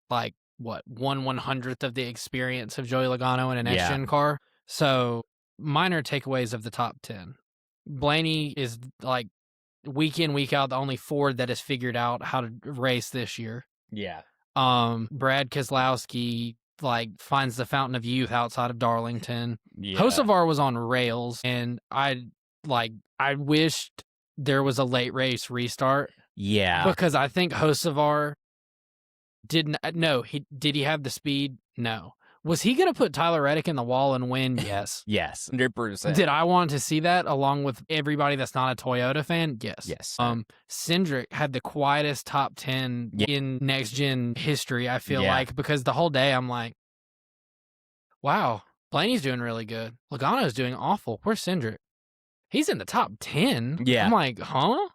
like what 1/100th of the experience of Joey Logano in an next-gen car. So minor takeaways of the top 10. Blaney is like week in, week out, the only Ford that has figured out how to race this year. Yeah. Brad Keselowski like finds the fountain of youth outside of Darlington. Yeah. Hocevar was on rails, and I wished there was a late race restart. Yeah. Because I think Hocevar did he have the speed? No. Was he going to put Tyler Reddick in the wall and win? Yes. Yes. 100%. Did I want to see that along with everybody that's not a Toyota fan? Yes. Yes. Cindric had the quietest top 10 in next gen history, I feel like, because the whole day I'm like, wow, Blaney's doing really good. Logano's doing awful. Where's Cindric? He's in the top 10. Yeah. I'm like, huh?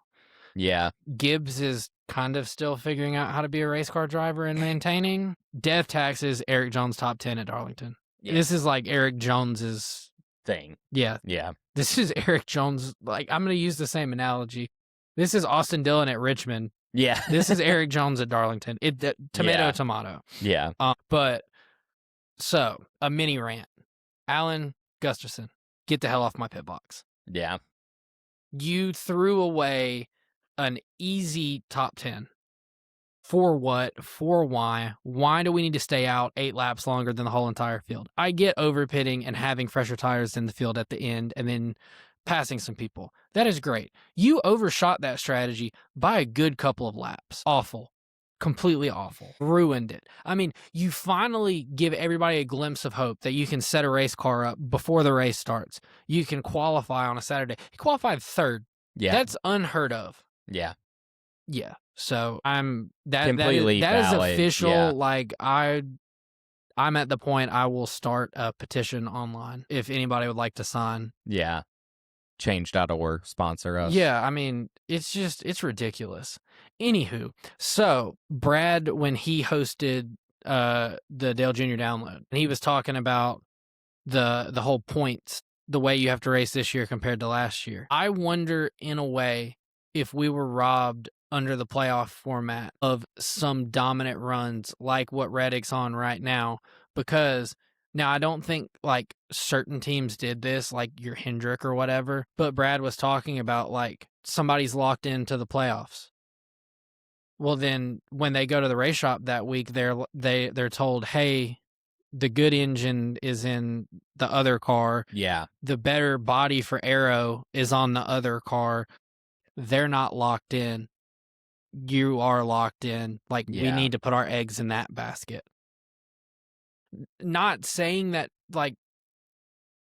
Yeah. Gibbs is kind of still figuring out how to be a race car driver and maintaining. Death taxes, Eric Jones top 10 at Darlington. Yeah. This is like Eric Jones's thing. Yeah. Yeah. This is Eric Jones. Like, I'm going to use the same analogy. This is Austin Dillon at Richmond. Yeah. This is Eric Jones at Darlington. Tomato. Yeah. But so a mini rant. Alan Gustafson, get the hell off my pit box. Yeah. You threw away an easy top 10. For what? For why? Why do we need to stay out 8 laps longer than the whole entire field? I get overpitting and having fresher tires in the field at the end and then passing some people. That is great. You overshot that strategy by a good couple of laps. Awful. Completely awful. Ruined it. I mean, you finally give everybody a glimpse of hope that you can set a race car up before the race starts. You can qualify on a Saturday. He qualified 3rd. Yeah. That's unheard of. Yeah. Yeah. So I'm completely that is valid. official. Yeah. Like I'm at the point I will start a petition online if anybody would like to sign. Yeah. Change.org sponsor us. Yeah, I mean, it's ridiculous. Anywho, so Brad, when he hosted the Dale Jr. Download, and he was talking about the whole points, the way you have to race this year compared to last year. I wonder in a way if we were robbed under the playoff format of some dominant runs like what Reddick's on right now, because now I don't think like certain teams did this, like your Hendrick or whatever, but Brad was talking about like somebody's locked into the playoffs. Well, then when they go to the race shop that week, they're told, hey, the good engine is in the other car. Yeah. The better body for aero is on the other car. They're not locked in. You are locked in. Like, we need to put our eggs in that basket. Not saying that, like,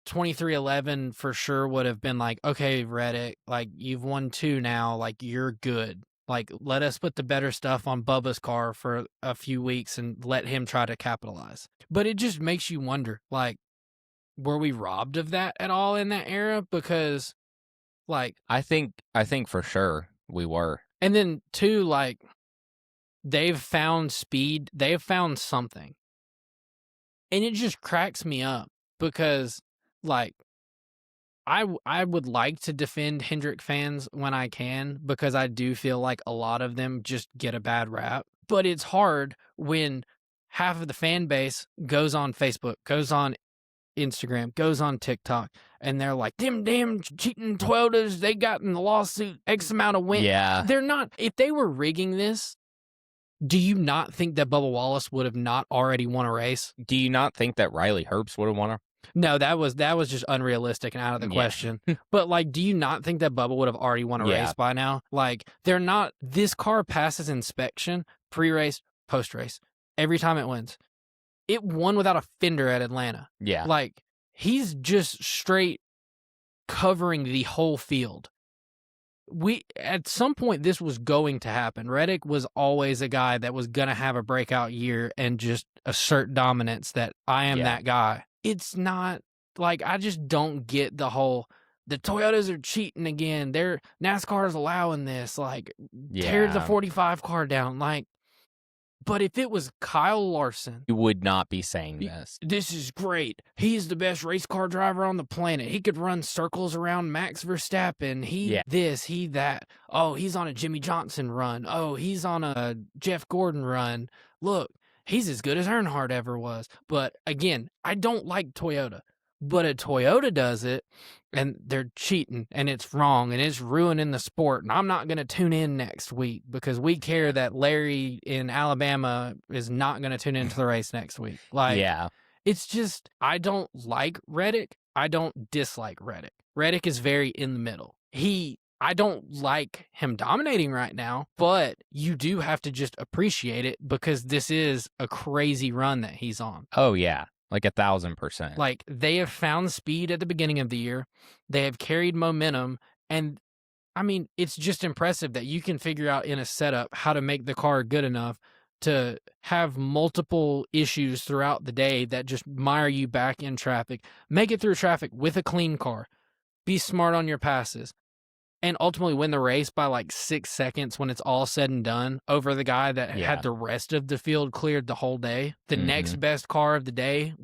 2311 for sure would have been like, okay, Reddick, like, you've won 2 now. Like, you're good. Like, let us put the better stuff on Bubba's car for a few weeks and let him try to capitalize. But it just makes you wonder, like, were we robbed of that at all in that era? Because, like, I think for sure we were. And then, too, like, they've found speed. They've found something. And it just cracks me up because, like, I would like to defend Hendrick fans when I can because I do feel like a lot of them just get a bad rap. But it's hard when half of the fan base goes on Facebook, goes on Instagram, goes on TikTok, and they're like, them damn cheating Toyotas, they got in the lawsuit X amount of wins. Yeah. They're not. If they were rigging this, do you not think that Bubba Wallace would have not already won a race? Do you not think that Riley Herbst would have won No, that was just unrealistic and out of the Yeah. question. But, like, do you not think that Bubba would have already won a Yeah. race by now? Like, they're not this car passes inspection, pre-race, post-race, every time it wins. It won without a fender at Atlanta. Yeah. Like, he's just straight covering the whole field. At some point, this was going to happen. Reddick was always a guy that was going to have a breakout year and just assert dominance that I am that guy. It's not like, I just don't get the Toyotas are cheating again. NASCAR is allowing this. Like, tear the 45 car down. Like, but if it was Kyle Larson, you would not be saying this. This is great. He's the best race car driver on the planet. He could run circles around Max Verstappen. This, he that. Oh, he's on a Jimmy Johnson run. Oh, he's on a Jeff Gordon run. Look, he's as good as Earnhardt ever was. But again, I don't like Toyota. But a Toyota does it, and they're cheating, and it's wrong, and it's ruining the sport. And I'm not going to tune in next week because we care that Larry in Alabama is not going to tune into the race next week. Like, it's just, I don't like Reddick. I don't dislike Reddick. Reddick is very in the middle. I don't like him dominating right now, but you do have to just appreciate it because this is a crazy run that he's on. Oh, yeah. Like 1,000%. Like, they have found speed at the beginning of the year. They have carried momentum. And, I mean, it's just impressive that you can figure out in a setup how to make the car good enough to have multiple issues throughout the day that just mire you back in traffic. Make it through traffic with a clean car. Be smart on your passes. And ultimately win the race by like 6 seconds when it's all said and done over the guy that had the rest of the field cleared the whole day. The next best car of the day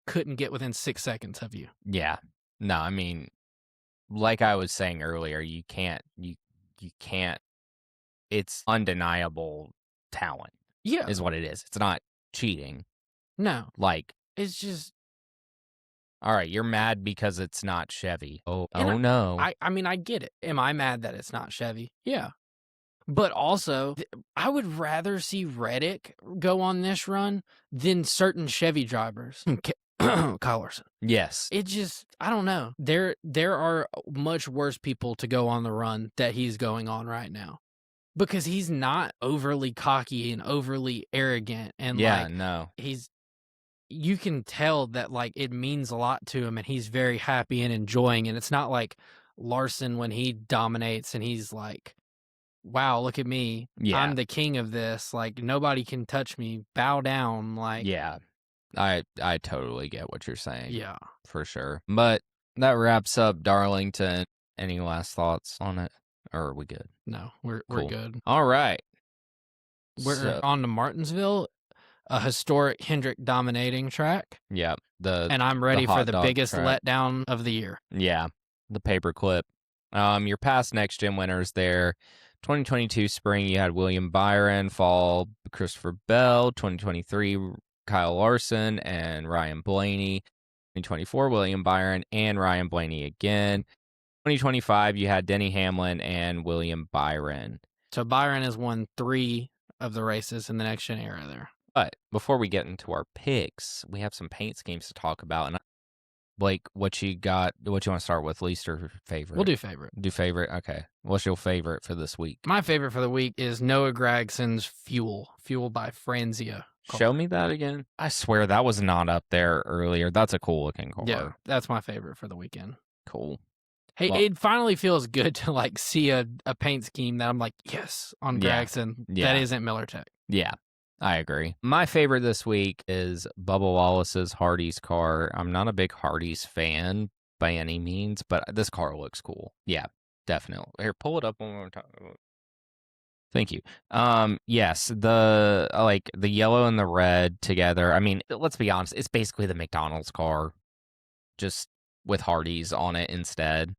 couldn't get within 6 seconds of you. Yeah. No, I mean, like I was saying earlier, you can't, it's undeniable talent. Yeah. Is what it is. It's not cheating. No. Like, it's just, all right, you're mad because it's not Chevy. Oh no. I mean, I get it. Am I mad that it's not Chevy? Yeah. But also, I would rather see Reddick go on this run than certain Chevy drivers. Kyle Larson. Yes. It just, I don't know. There are much worse people to go on the run that he's going on right now. Because he's not overly cocky and overly arrogant. And you can tell that, like, it means a lot to him and he's very happy and enjoying. And it's not like Larson when he dominates and he's like, wow, look at me. Yeah. I'm the king of this. Like, nobody can touch me. Bow down. Like, yeah, I totally get what you're saying. Yeah. For sure. But that wraps up Darlington. Any last thoughts on it? Or are we good? No, we're good. All right. We're on to Martinsville. A historic Hendrick dominating track. Yeah. And I'm ready for the biggest letdown of the year. Yeah. The paperclip. Your past next gen winners there. 2022 spring, you had William Byron. Fall, Christopher Bell. 2023, Kyle Larson and Ryan Blaney. 2024, William Byron and Ryan Blaney again. 2025, you had Denny Hamlin and William Byron. So Byron has won 3 of the races in the next gen era there. But before we get into our picks, we have some paint schemes to talk about. And Blake, what you got? What you want to start with, least or favorite? We'll do favorite. Do favorite? Okay. What's your favorite for this week? My favorite for the week is Noah Gragson's Fuel by Franzia. Show me that again. I swear that was not up there earlier. That's a cool looking car. Yeah, that's my favorite for the weekend. Cool. Hey, it finally feels good to like see a paint scheme that I'm like, yes, on Gragson. That isn't MillerTech. Yeah. I agree. My favorite this week is Bubba Wallace's Hardee's car. I'm not a big Hardee's fan by any means, but this car looks cool. Yeah, definitely. Here, pull it up one more time. Thank you. Yes, the yellow and the red together. I mean, let's be honest, it's basically the McDonald's car, just with Hardee's on it instead.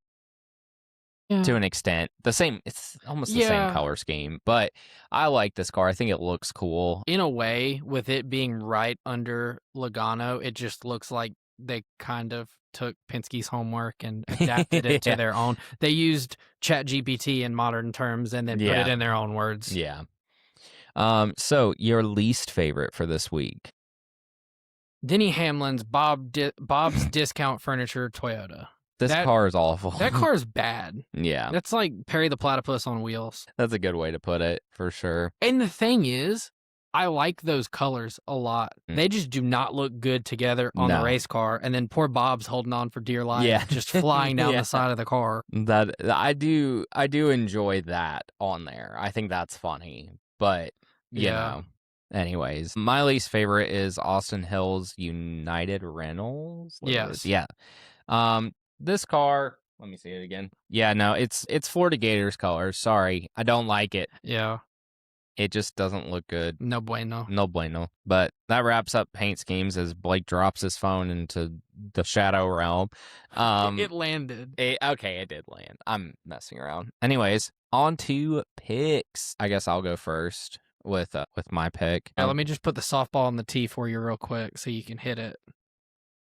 To an extent. It's almost the same color scheme, but I like this car. I think it looks cool. In a way, with it being right under Logano, it just looks like they kind of took Penske's homework and adapted it to their own. They used ChatGPT in modern terms and then put it in their own words. Yeah. So your least favorite for this week? Denny Hamlin's Bob's Discount Furniture Toyota. This car is awful. That car is bad. Yeah. That's like Perry the Platypus on wheels. That's a good way to put it, for sure. And the thing is, I like those colors a lot. They just do not look good together on the race car. And then poor Bob's holding on for dear life, just flying down the side of the car. That I do enjoy that on there. I think that's funny. But you know. Anyways, my least favorite is Austin Hill's United Rentals. Yes. Yeah. This car, let me see it again. Yeah, no, it's Florida Gators colors. Sorry, I don't like it. Yeah. It just doesn't look good. No bueno. No bueno. But that wraps up paint schemes as Blake drops his phone into the shadow realm. It landed. Okay, it did land. I'm messing around. Anyways, on to picks. I guess I'll go first with my pick. Yeah, let me just put the softball on the tee for you real quick so you can hit it.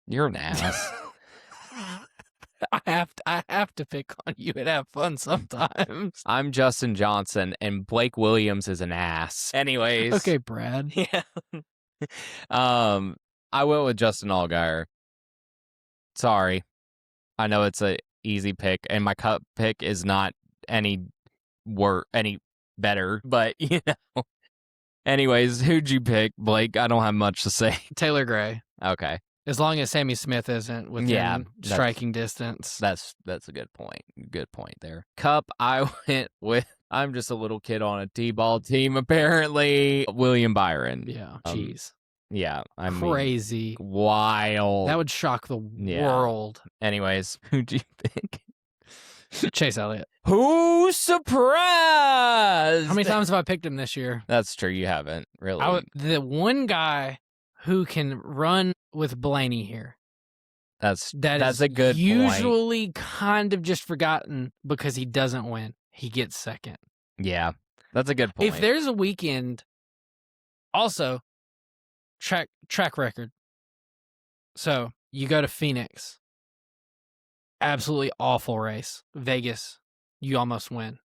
You're an ass. I have to pick on you and have fun sometimes. I'm Justin Johnson, and Blake Williams is an ass. Anyways. Okay, Brad. Yeah. I went with Justin Allgaier. Sorry. I know it's a easy pick, and my cup pick is not any better, but you know. Anyways, who'd you pick, Blake? I don't have much to say. Taylor Gray. Okay. As long as Sammy Smith isn't within striking distance. That's a good point. Good point there. Cup, I went with, I'm just a little kid on a T-ball team, apparently. William Byron. Yeah, jeez. Yeah. I mean, crazy. Wild. That would shock the world. Anyways, who'd you pick? Chase Elliott. Who's surprised? How many times have I picked him this year? That's true. You haven't, really. The one guy who can run with Blaney here. That's a good usually point. Kind of just forgotten because he doesn't win. He gets second. Yeah, that's a good point. If there's a weekend, also track record. So you go to Phoenix, absolutely awful race. Vegas, you almost win.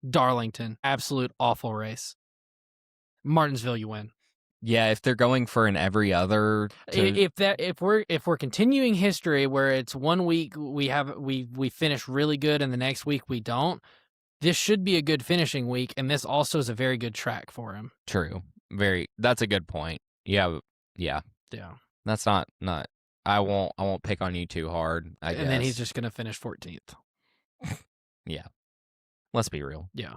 Darlington, absolute awful race. Martinsville, you win. Yeah, if they're going for an every other, if we're continuing history where it's 1 week we finish really good and the next week we don't, this should be a good finishing week, and this also is a very good track for him. True, that's a good point. Yeah. That's not. I won't pick on you too hard. I guess. And then he's just gonna finish 14th. Yeah, let's be real. Yeah.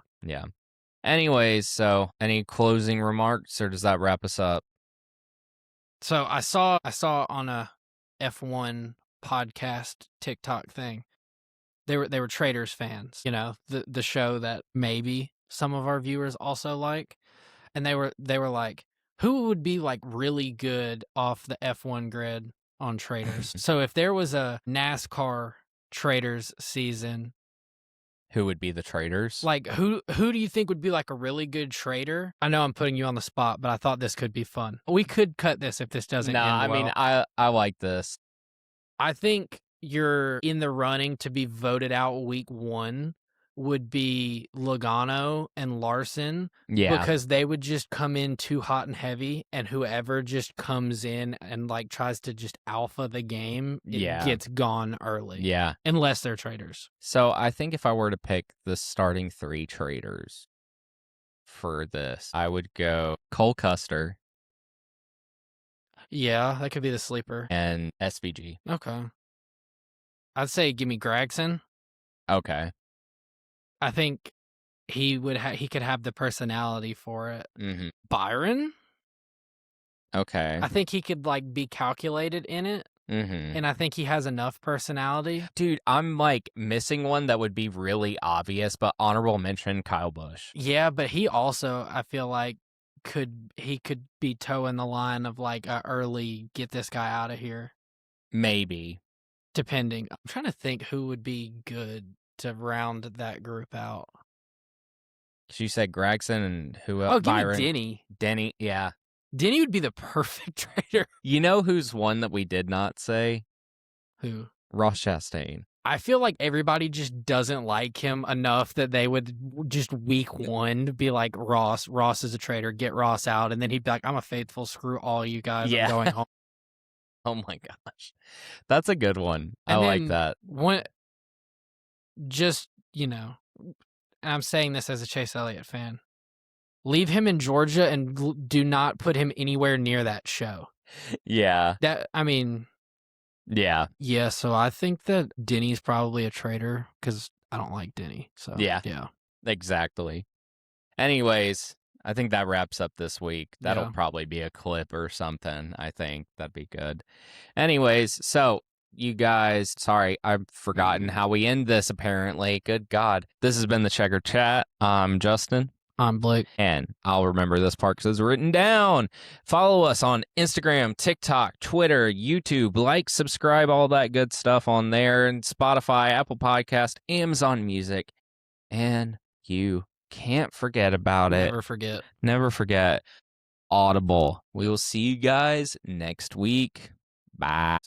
Anyways, so any closing remarks, or does that wrap us up? So I saw on a F1 podcast TikTok thing, they were Traders fans, you know, the show that maybe some of our viewers also like, and they were like, who would be like really good off the F1 grid on Traders? So if there was a NASCAR Traders season, who would be the traders? Like, who do you think would be like a really good trader? I know I'm putting you on the spot, but I thought this could be fun. We could cut this if this doesn't end well. I mean, I like this. I think you're in the running to be voted out week 1 would be Logano and Larson. Yeah. Because they would just come in too hot and heavy, and whoever just comes in and like tries to just alpha the game, it gets gone early. Yeah. Unless they're traders. So I think if I were to pick the starting 3 traders for this, I would go Cole Custer. Yeah, that could be the sleeper. And SVG. Okay. I'd say give me Gregson. Okay. I think he could have the personality for it. Mm-hmm. Byron? Okay. I think he could like be calculated in it. Mm-hmm. And I think he has enough personality. Dude, I'm like missing one that would be really obvious, but honorable mention Kyle Busch. Yeah, but he also, I feel like, could be toeing the line of like a early get this guy out of here. Maybe. Depending. I'm trying to think who would be good to round that group out. You said Gregson and who else? Oh, give me Denny. Denny, yeah. Denny would be the perfect trader. You know who's one that we did not say? Who? Ross Chastain. I feel like everybody just doesn't like him enough that they would just week one be like, Ross is a traitor, get Ross out. And then he'd be like, I'm a faithful, screw all you guys, I'm going home. Oh my gosh. That's a good one. I And like then that. just, and I'm saying this as a Chase Elliott fan, leave him in Georgia and do not put him anywhere near that show. Yeah. Yeah. Yeah, so I think that Denny's probably a traitor because I don't like Denny. So, yeah. Exactly. Anyways, I think that wraps up this week. That'll probably be a clip or something. I think that'd be good. Anyways, so you guys, sorry, I've forgotten how we end this apparently. Good God. This has been the Checker Chat. I'm Justin. I'm Blake. And I'll remember this part because it's written down. Follow us on Instagram, TikTok, Twitter, YouTube. Like, subscribe, all that good stuff on there. And Spotify, Apple Podcast, Amazon Music. And you can't forget about it. Never forget. Audible. We will see you guys next week. Bye.